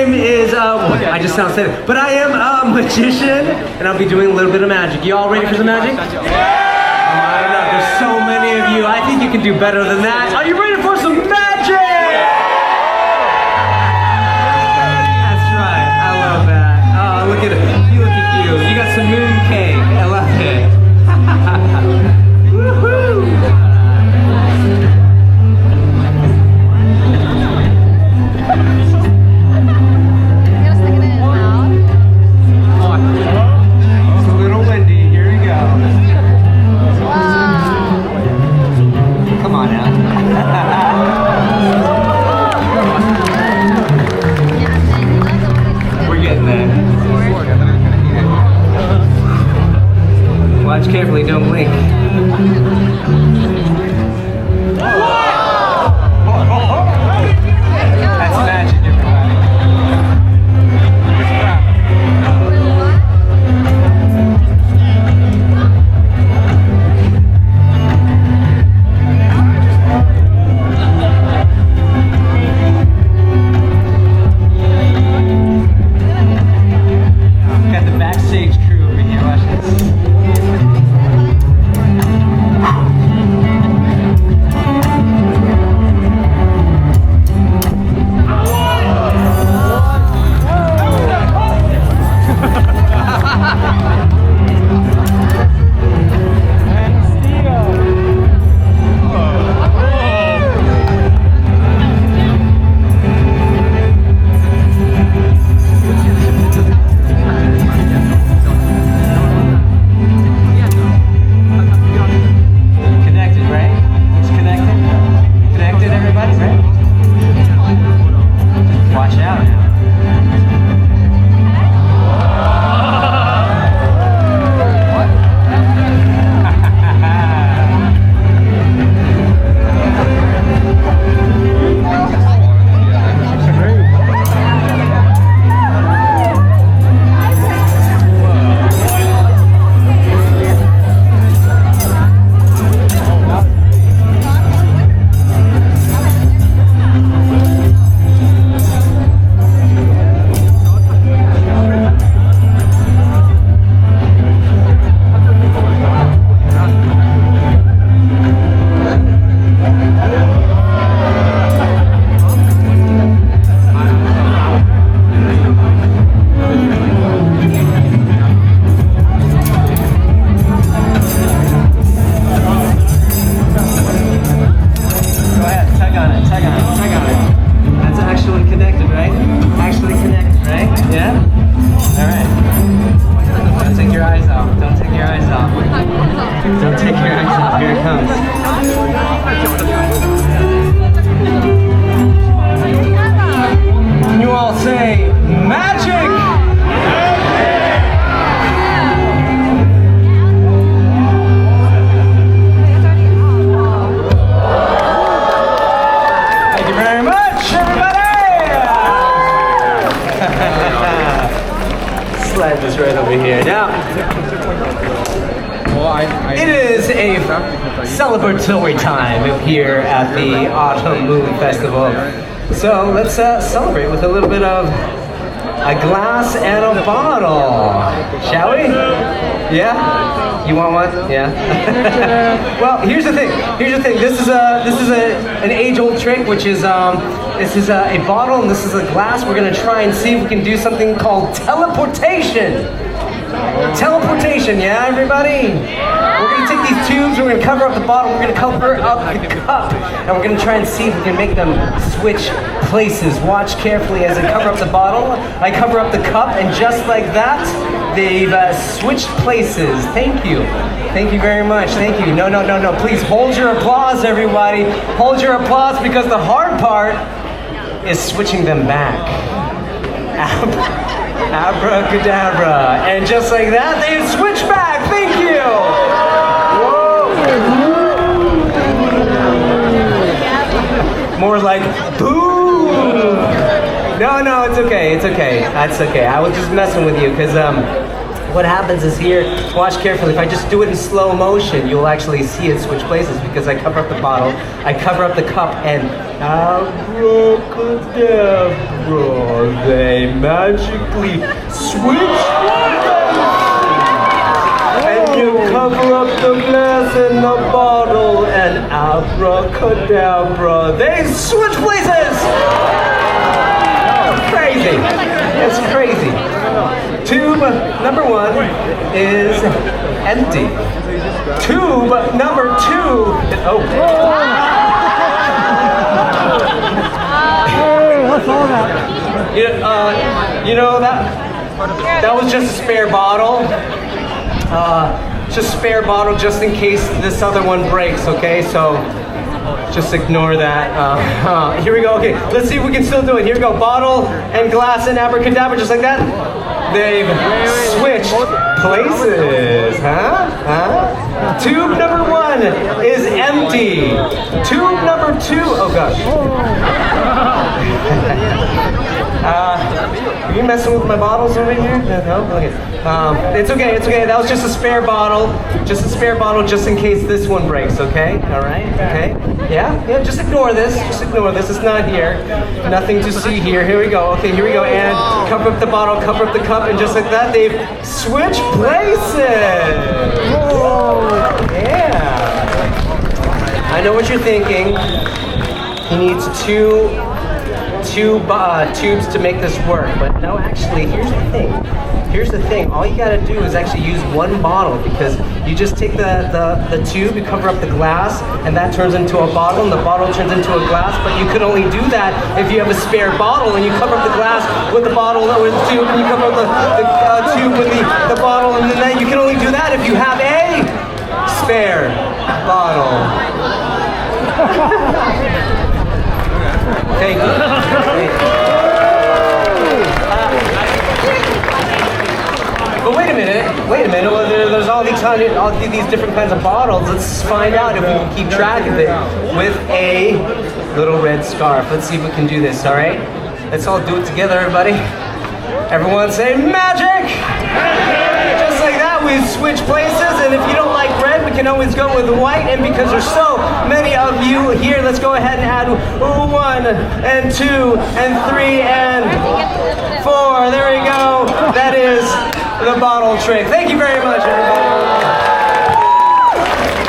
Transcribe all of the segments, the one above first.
name is, I just sound silly, but I am a magician, and I'll be doing a little bit of magic. You all ready for some magic? Yeah! I don't know, there's so many of you. I think you can do better than that. Are you ready for some magic? That's right, I love that. Oh, look at it. You look at you. You got some moon cake. I love it. Woohoo! It's a little windy. Here we go. Come on now. We're getting there. Watch carefully, don't blink. That's magic, everybody. Got the backstage crew over here, watch this. Slide this right over here. Now, it is a celebratory time here at the Autumn Moon Festival. So let's celebrate with a little bit of a glass and a bottle, shall we? Yeah? You want one? Yeah. Well, here's the thing. This is an age-old trick, which is this is a bottle and this is a glass. We're gonna try and see if we can do something called teleportation. Teleportation, yeah, everybody? We're gonna take these tubes, we're gonna cover up the bottle, we're gonna cover up the cup, and we're gonna try and see if we can make them switch places. Watch carefully as I cover up the bottle, I cover up the cup, and just like that, they've switched places. Thank you. Thank you very much, thank you. No, please hold your applause, everybody. Hold your applause, because the hard part is switching them back. Abracadabra. And just like that, they switch back. Thank you. Whoa. More like boom. No, it's okay. That's okay. I was just messing with you because what happens is here, watch carefully, if I just do it in slow motion, you'll actually see it switch places because I cover up the bottle, I cover up the cup, and abracadabra, they magically switch. And you cover up the glass and the bottle, and abracadabra, they switch places! Crazy. It's crazy. Tube number 1 is empty. Tube number 2 is open. What's all that? You know that was just a spare bottle. Just spare bottle just in case this other one breaks, okay? So just ignore that. Here we go. Okay, let's see if we can still do it. Here we go. Bottle and glass and abracadabra, just like that. They've switched places, huh? Tube number 1 is empty. Tube number 2, oh gosh. Are you messing with my bottles over here? No? Okay. It's okay. That was just a spare bottle. Just a spare bottle just in case this one breaks, okay? Alright? Okay? Yeah, just ignore this. Just ignore this. It's not here. Nothing to see here. Here we go. Okay, here we go. And cover up the bottle, cover up the cup, and just like that, they've switched places. Yeah. I know what you're thinking. He needs two tubes to make this work, but no, actually, here's the thing. All you gotta do is actually use one bottle, because you just take the tube, you cover up the glass, and that turns into a bottle, and the bottle turns into a glass, but you could only do that if you have a spare bottle, and you cover up the glass with the bottle, with the tube, and you cover up the tube with the bottle, and then you can only do that if you have a spare bottle. Thank you. But wait a minute. Well, there's all these different kinds of bottles. Let's find out if we can keep track of it with a little red scarf. Let's see if we can do this, all right? Let's all do it together, everybody. Everyone say magic! Just like that, we switch places, and if you don't like red, we can always go with white, and because there's so many of you here, let's go ahead and add 1 and 2 and 3 and 4. There we go. That is the bottle trick. Thank you very much, everybody.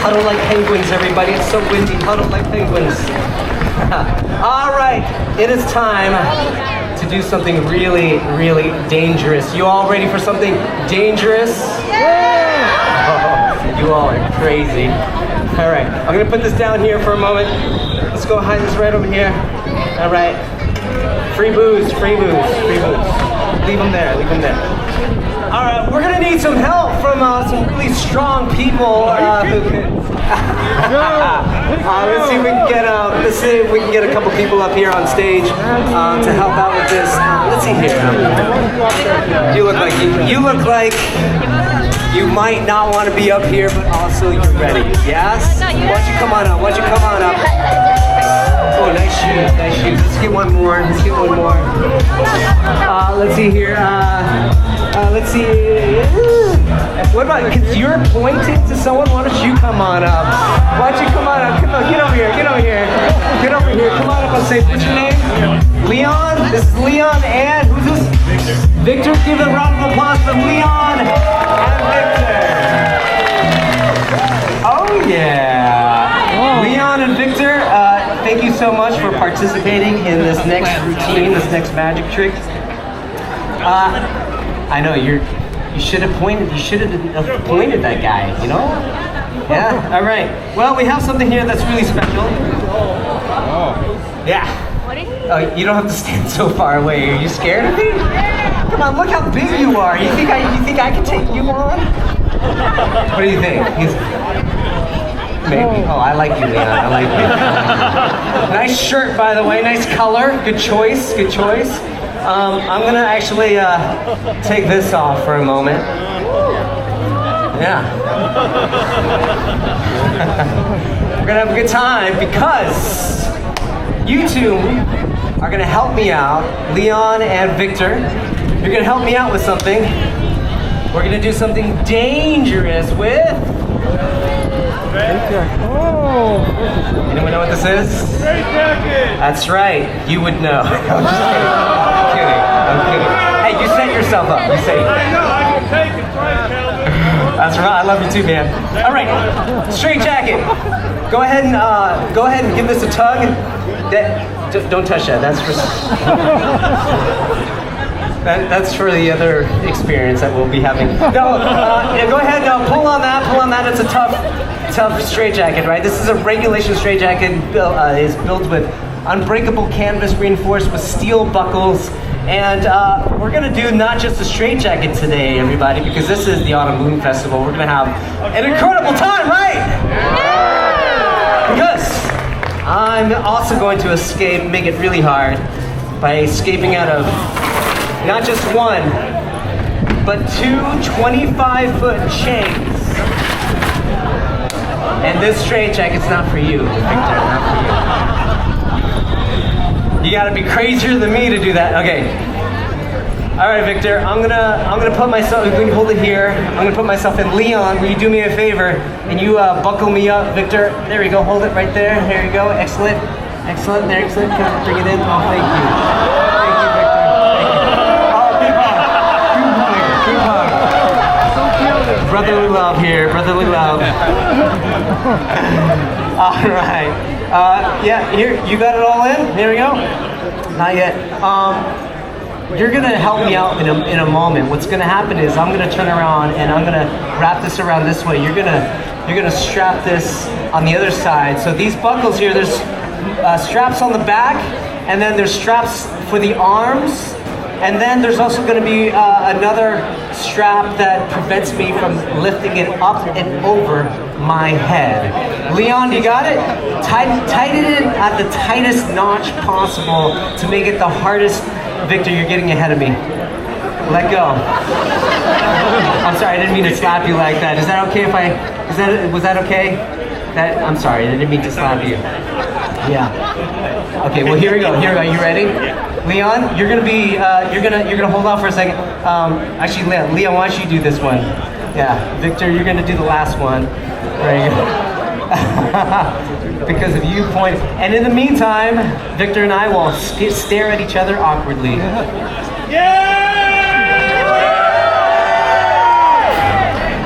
Huddle like penguins, everybody. It's so windy. Huddle like penguins. All right, it is time to do something really, really dangerous. You all ready for something dangerous? Yeah! Oh, you all are crazy. All right, I'm gonna put this down here for a moment. Let's go hide this right over here. All right. Free booze. Leave them there. All right, we're gonna need some help from some really strong people who can. Let's see if we can get a couple people up here on stage to help out with this. Let's see here. You look like you might not want to be up here, but also you're ready. Yes? Why don't you come on up? Oh, nice shoes. Let's get one more. Let's see here. Let's see. What about, because you're pointing to someone, why don't you come on up? Why don't you come on up? Come on, get over here. Come on up and say, what's your name? Leon? This is Leon and, who's this? Victor. Give a round of applause for Leon and Victor. Oh yeah. Leon and Victor, thank you so much for participating in this next routine, this next magic trick. I know you should have appointed that guy, you know? Yeah, all right. Well, we have something here that's really special. Yeah. What is it? Oh, you don't have to stand so far away. Are you scared of me? Come on, look how big you are. You think I can take you on? What do you think? Maybe. Oh, I like you, Leon. I like you. Nice shirt, by the way. Nice color. Good choice. I'm gonna actually take this off for a moment. Yeah. We're gonna have a good time because you two are gonna help me out, Leon and Victor. You're gonna help me out with something. we're gonna do something dangerous with. Oh! Anyone know what this is? Straight jacket! That's right. You would know. I'm just kidding. I'm kidding. Hey, you set yourself up. You say. I know, I can take it, right, Calvin? That's right. I love you too, man. All right, straight jacket. Go ahead and give this a tug. Don't touch that. That's for. That's for the other experience that we'll be having. No, yeah, go ahead. No, pull on that. Pull on that. It's a tough straight jacket, right? This is a regulation straight jacket. Is built with unbreakable canvas reinforced with steel buckles. And we're gonna do not just a straight jacket today, everybody, because this is the Autumn Moon Festival. We're gonna have an incredible time, right? Because I'm also going to escape, make it really hard, by escaping out of not just one, but two 25-foot chains. And this straight jacket's not for you, Victor, not for you. You gotta be crazier than me to do that. Okay. All right, Victor. I'm gonna put myself. You can hold it here. I'm gonna put myself in. Leon, will you do me a favor and you buckle me up, Victor? There we go. Hold it right there. There you go. Excellent. Excellent. There. Excellent. Can I bring it in? Oh, thank you. Thank you, Victor. Thank you. Oh, big hug. Big hug. Big hug. Brotherly love here. Brotherly love. All right. Yeah, here, you got it all in? There we go. Not yet. You're gonna help me out in a moment. What's gonna happen is I'm gonna turn around and I'm gonna wrap this around this way. You're gonna strap this on the other side. So these buckles here, there's straps on the back, and then there's straps for the arms, and then there's also gonna be another strap that prevents me from lifting it up and over my head. Leon, you got it? Tighten it at the tightest notch possible to make it the hardest. Victor, you're getting ahead of me. Let go. I'm sorry, I didn't mean to slap you like that. Is that okay if was that okay? I'm sorry, I didn't mean to slap you. Yeah. Okay, well here we go. Here we go. You ready? Leon, you're gonna hold off for a second. Actually, Leon, why don't you do this one? Yeah. Victor, you're gonna do the last one. There you go. Because of you point. And in the meantime, Victor and I will stare at each other awkwardly. Yeah!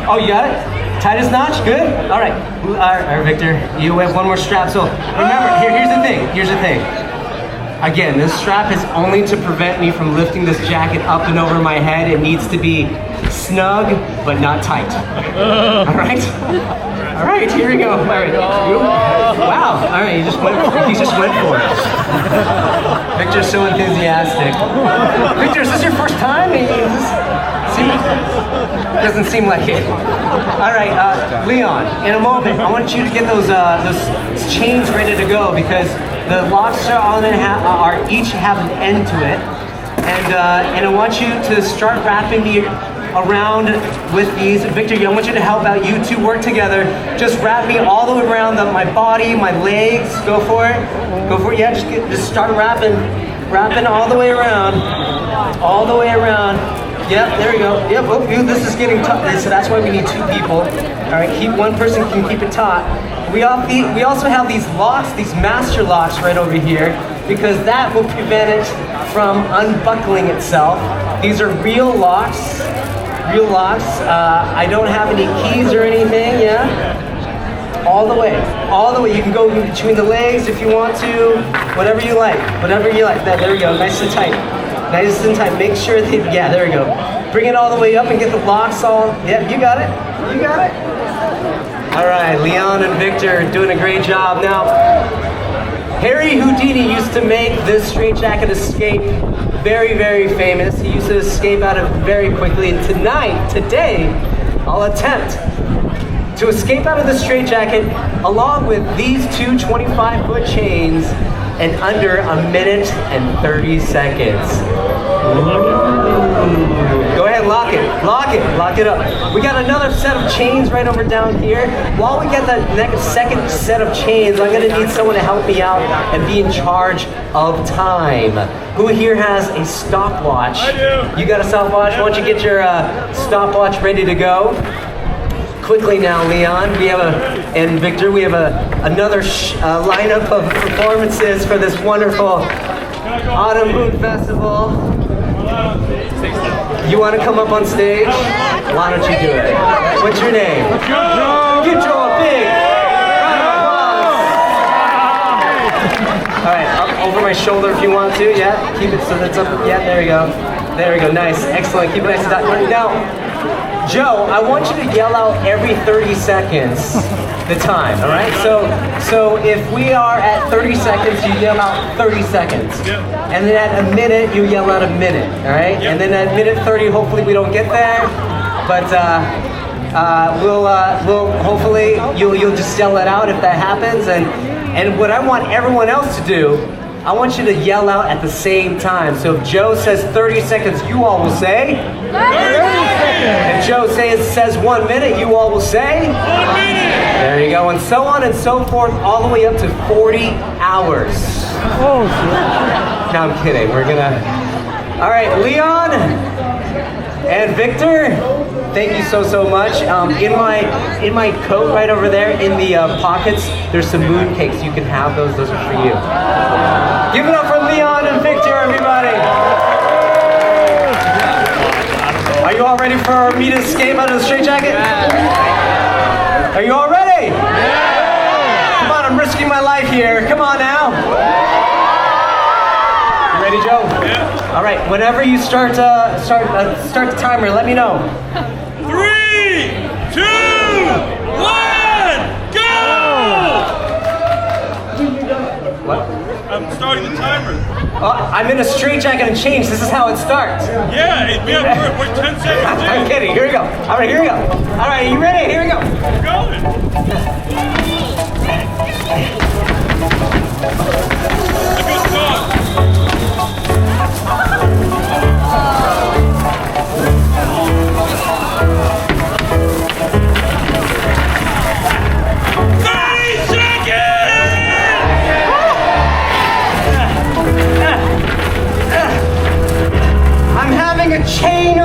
Oh, you got it? Tightest notch? Good? All right. All right, Victor, you have one more strap. So remember, here's the thing. Here's the thing. Again, this strap is only to prevent me from lifting this jacket up and over my head. It needs to be snug, but not tight. All right? All right, here we go. All right. Wow. All right, he just went for it. Victor's so enthusiastic. Victor, is this your first time? Doesn't seem like it. All right, Leon, in a moment, I want you to get those chains ready to go because the locks are each have an end to it, and I want you to start wrapping me around with these. Victor, I want you to help out. You two work together. Just wrap me all the way around my body, my legs. Go for it. Go for it. Yeah, just start wrapping all the way around. All the way around. Yep, there we go. Yep, oh, this is getting tough. So that's why we need two people. All right, one person can keep it taut. We also have these locks, these master locks right over here, because that will prevent it from unbuckling itself. These are real locks. Real locks. I don't have any keys or anything, yeah? All the way. All the way. You can go between the legs if you want to. Whatever you like. Whatever you like. There we go. Nice and tight. Nice and tight. Make sure that, yeah, there we go. Bring it all the way up and get the locks all, yeah, you got it. You got it. All right, Leon and Victor doing a great job. Now, Harry Houdini used to make this straitjacket escape very, very famous. He used to escape out of it very quickly. And today, I'll attempt to escape out of the straitjacket along with these two 25-foot chains in under a minute and 30 seconds. Ooh. Go ahead, lock it. Lock it up. We got another set of chains right over down here. While we get that second set of chains, I'm gonna need someone to help me out and be in charge of time. Who here has a stopwatch? I do. You got a stopwatch? Why don't you get your stopwatch ready to go? Quickly now, Leon. And Victor, we have another lineup of performances for this wonderful Autumn Moon Festival. You want to come up on stage? Why don't you do it? What's your name? Joe. Give Joe a big round of applause. All right, up over my shoulder if you want to. Yeah, keep it so that's up. Yeah, there you go. There we go. Nice, excellent. Keep it nice and tight. Now, Joe, I want you to yell out every 30 seconds the time, all right? So if we are at 30 seconds, you yell out 30 seconds. Yep. And then at a minute, you yell out a minute, all right? Yep. And then at minute 30, hopefully we don't get there, but we'll hopefully you'll just yell it out if that happens. And what I want everyone else to do, I want you to yell out at the same time. So if Joe says 30 seconds, you all will say 30 seconds. If Joe says 1 minute, you all will say 1 minute. There you go, and so on and so forth, all the way up to 40 hours. Oh, no, I'm kidding. We're gonna. All right, Leon and Victor, thank you so much. In my coat right over there, in the pockets, there's some moon cakes. You can have those. Those are for you. Give it up for Leon and Victor, everybody. Are you all ready for me to escape out of the straitjacket? Are you all ready? Come on, I'm risking my life here. Come on now. You ready, Joe? Yeah. All right. Whenever you start the timer, let me know. 3, 2, 1, go! What? I'm starting the timer. I'm in a straitjacket and chains. This is how it starts. Yeah, we're 10 seconds in. I'm kidding. Here we go. All right, here we go. All right, are you ready? Here we go. We're going. A good song. 30 seconds! I'm having a chain